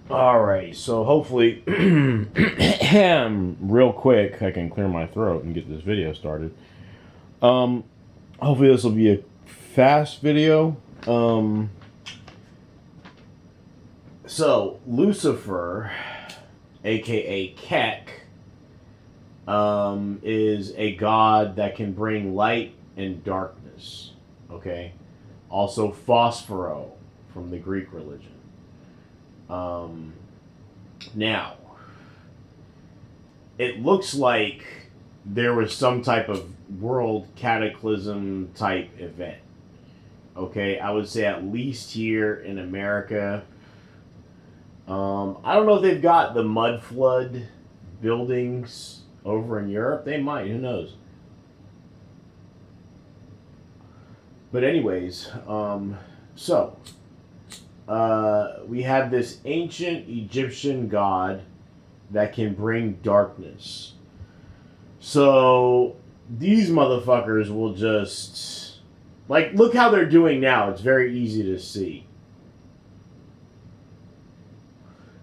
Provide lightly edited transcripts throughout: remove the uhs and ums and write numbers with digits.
Alright, so hopefully, real quick, I can clear my throat and get this video started. Um, Hopefully this will be a fast video. So Lucifer, aka Kek, is a god that can bring light and darkness. Okay, also Phosphoro from the Greek religion. Um, Now, it looks like there was some type of world cataclysm type event. Okay, I would say at least here in America. I don't know if they've got the mudflood buildings over in Europe. They might. Who knows? But anyways, so we have this ancient Egyptian god that can bring darkness. So these motherfuckers will just, like, look how they're doing now. It's very easy to see.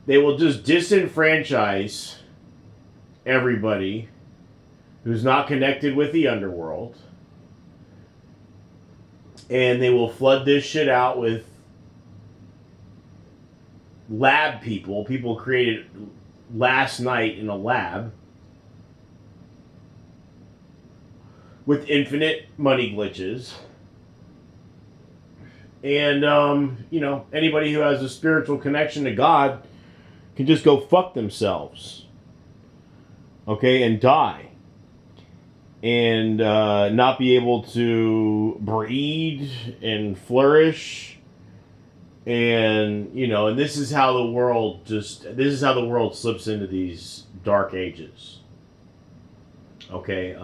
They will just disenfranchise everybody who's not connected with the underworld. And they will flood this shit out with lab people created last night in a lab with infinite money glitches. And, anybody who has a spiritual connection to God can just go fuck themselves. Okay, and die. And not be able to breed and flourish. And, and this is how the world slips into these dark ages. Okay,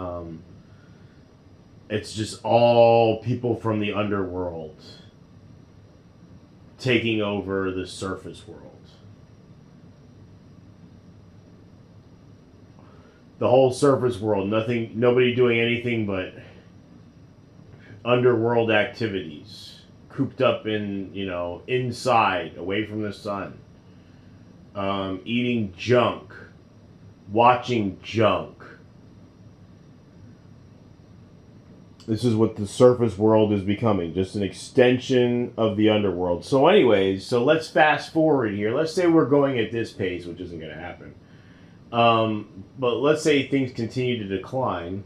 it's just all people from the underworld taking over the surface world. The whole surface world, nobody doing anything but underworld activities, cooped up in, inside, away from the sun, eating junk, watching junk. This is what the surface world is becoming, just an extension of the underworld. So anyways, let's fast forward here. Let's say we're going at this pace, which isn't going to happen. But let's say things continue to decline.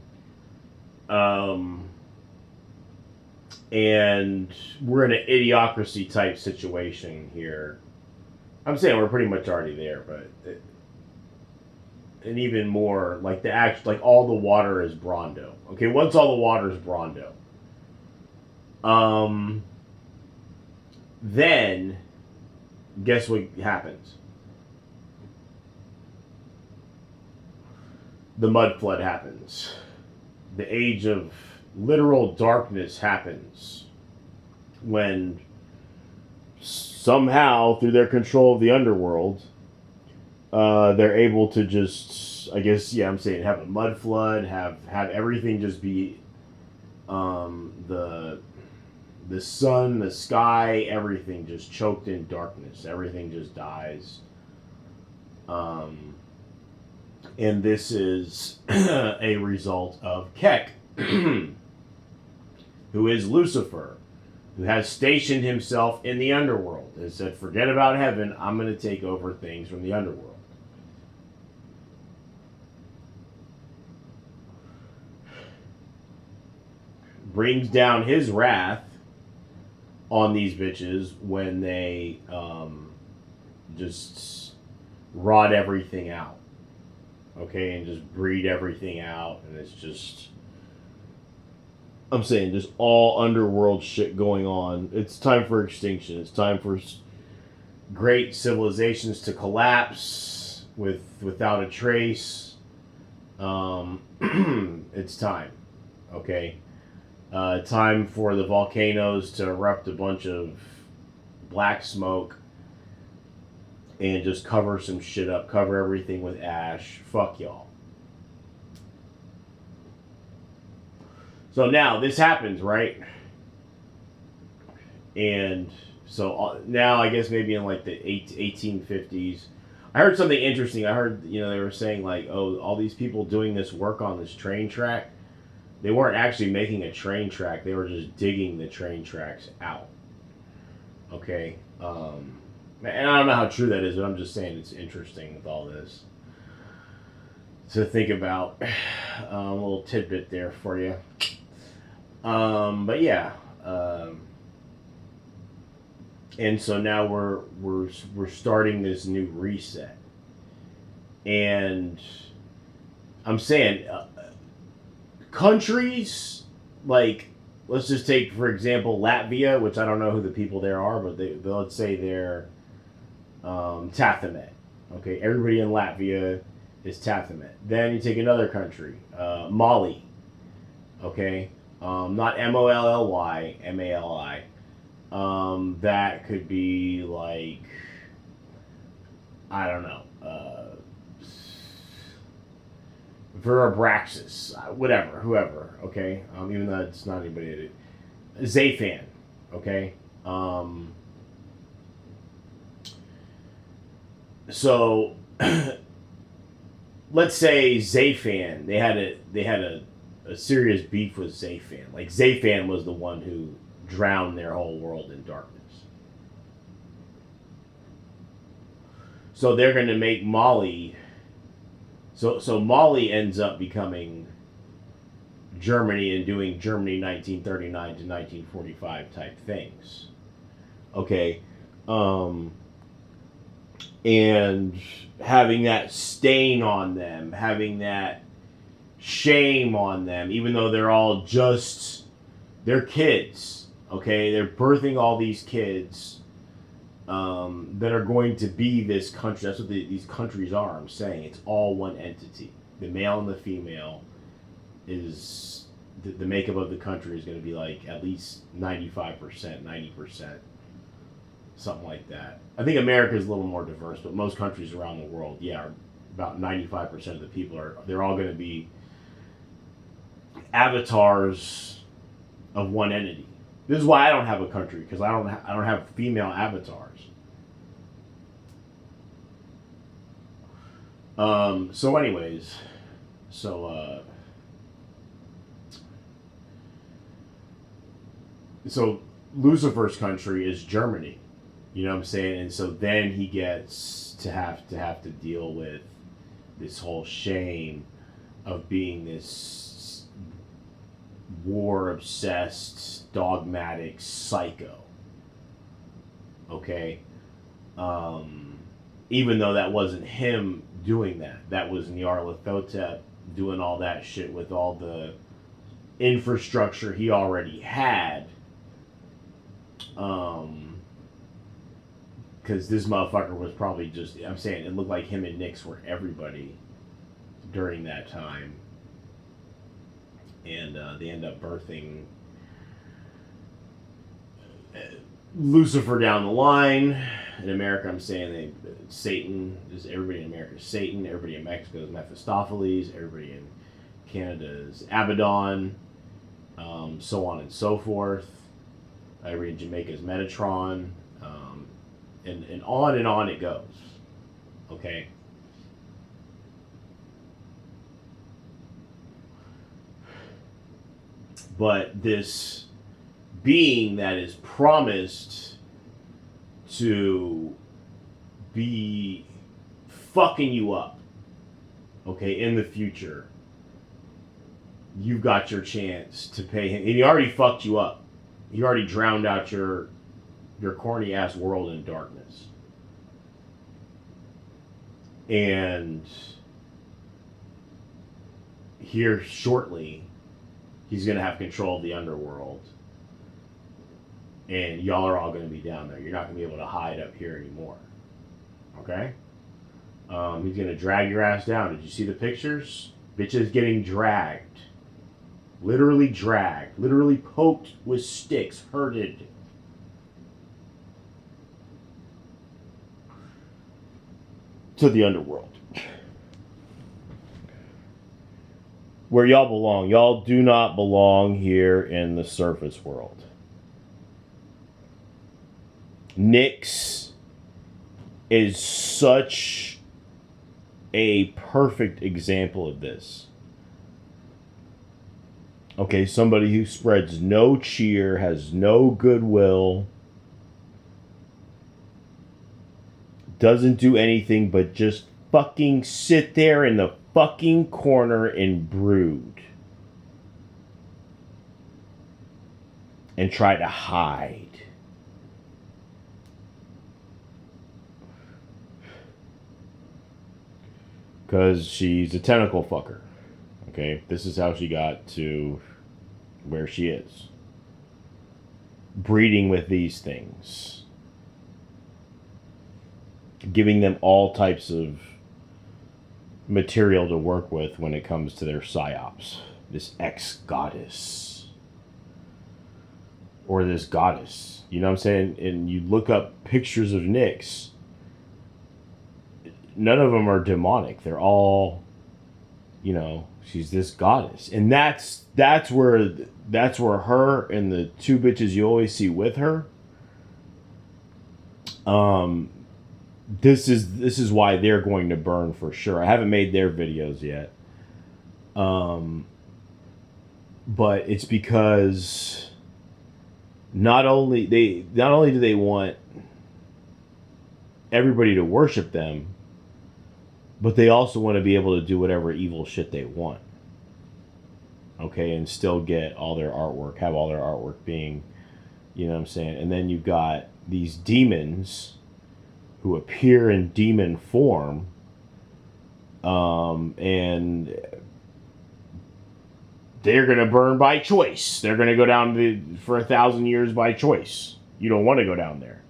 And we're in an idiocracy type situation here. I'm saying we're pretty much already there, but and even more, like all the water is Brondo. Okay, once all the water is Brondo, then guess what happens? The mud flood happens. The age of literal darkness happens when somehow, through their control of the underworld, they're able to just, I guess, I'm saying, have a mud flood, have everything just be the sun, the sky, everything just choked in darkness. Everything just dies. And this is a result of Kek, who is Lucifer, who has stationed himself in the underworld and said, forget about heaven, I'm going to take over things from the underworld. Brings down his wrath on these bitches when they just rot everything out. Okay, and just breed everything out, and it's just, I'm saying, just all underworld shit going on. It's time for extinction. It's time for great civilizations to collapse without a trace. It's time. Okay, time for the volcanoes to erupt a bunch of black smoke and just cover some shit up, cover everything with ash. Fuck y'all. So now this happens, right? And So now I guess maybe in like the 1850s, I heard something interesting. I heard they were saying like, oh, all these people doing this work on this train track, they weren't actually making a train track. They were just digging the train tracks out. Okay. And I don't know how true that is, but I'm just saying it's interesting with all this to think about. A little tidbit there for you. But yeah. And so now we're starting this new reset, and I'm saying countries like, let's just take for example Latvia, which I don't know who the people there are, but let's say they're Tathamet. Okay, everybody in Latvia is Tathamet. Then you take another country, Mali. Okay, not Molly, Mali. That could be like, I don't know, Verabraxis, whatever, whoever, okay? Even though it's not anybody. Zafan, okay? So, let's say Zafan, they had a serious beef with Zafan. Like, Zafan was the one who drowned their whole world in darkness. So they're going to make Mali. So Mali ends up becoming Germany and doing Germany 1939 to 1945 type things. Okay. And having that stain on them, having that shame on them, even though they're kids. Okay, they're birthing all these kids that are going to be this country. That's what these countries are. I'm saying it's all one entity. The male and the female is the makeup of the country is going to be like at least 95%, 90%, something like that. I think America is a little more diverse, but most countries around the world, yeah, about 95% of the people they're all going to be avatars of one entity. This is why I don't have a country, because I don't have female avatars. So anyways, so Lucifer's country is Germany. You know what I'm saying? And so then he gets to have to deal with this whole shame of being this war obsessed, dogmatic psycho. Okay? Even though that wasn't him doing that. That was Nyarlathotep doing all that shit with all the infrastructure he already had. Because this motherfucker was probably just, I'm saying, it looked like him and Nyx were everybody during that time. And they end up birthing Lucifer down the line. In America, I'm saying Satan. Everybody in America is Satan. Everybody in Mexico is Mephistopheles. Everybody in Canada is Abaddon. So on and so forth. Everybody in Jamaica is Metatron. And on it goes. Okay? But this being that is promised to be fucking you up, okay, in the future, you've got your chance to pay him. And he already fucked you up. He already drowned out your corny ass world in darkness. And here shortly, he's going to have control of the underworld. And y'all are all going to be down there. You're not going to be able to hide up here anymore. Okay? He's going to drag your ass down. Did you see the pictures? Bitches getting dragged. Literally dragged. Literally poked with sticks. Hurted. To the underworld. Where y'all belong. Y'all do not belong here in the surface world. Nyx is such a perfect example of this. Okay, somebody who spreads no cheer, has no goodwill, doesn't do anything but just fucking sit there in the fucking corner and brood. And try to hide. Because she's a tentacle fucker. Okay, this is how she got to where she is. Breeding with these things. Giving them all types of material to work with when it comes to their psyops. This ex-goddess. Or this goddess. You know what I'm saying? And you look up pictures of Nyx. None of them are demonic. They're all, you know, she's this goddess. And that's where her and the two bitches you always see with her. This is why they're going to burn for sure. I haven't made their videos yet. But it's because not only do they want everybody to worship them, but they also want to be able to do whatever evil shit they want. Okay, and still get all their artwork, have all their artwork being, you know what I'm saying? And then you've got these demons who appear in demon form, and they're going to burn by choice. They're going to go down for 1,000 years by choice. You don't want to go down there.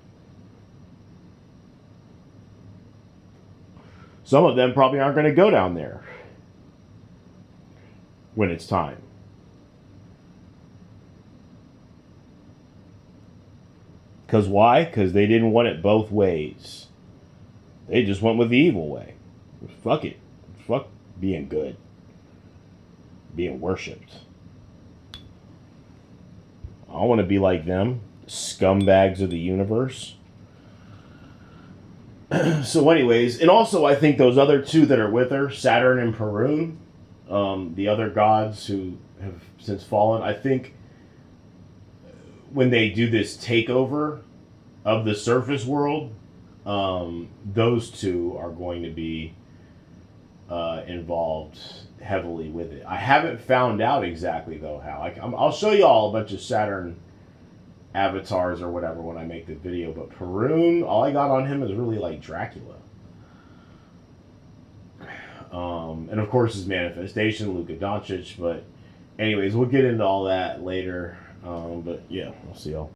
Some of them probably aren't going to go down there when it's time. Because why? Because they didn't want it both ways. They just went with the evil way. Fuck it. Fuck being good. Being worshipped. I want to be like them. Scumbags of the universe. So anyways, and also I think those other two that are with her, Saturn and Perun, the other gods who have since fallen, I think when they do this takeover of the surface world, those two are going to be involved heavily with it. I haven't found out exactly though how. I'll show you all a bunch of Saturn avatars or whatever when I make the video, but Perun, all I got on him is really like Dracula. And of course his manifestation, Luka Doncic, but anyways, we'll get into all that later. But yeah, I'll see y'all.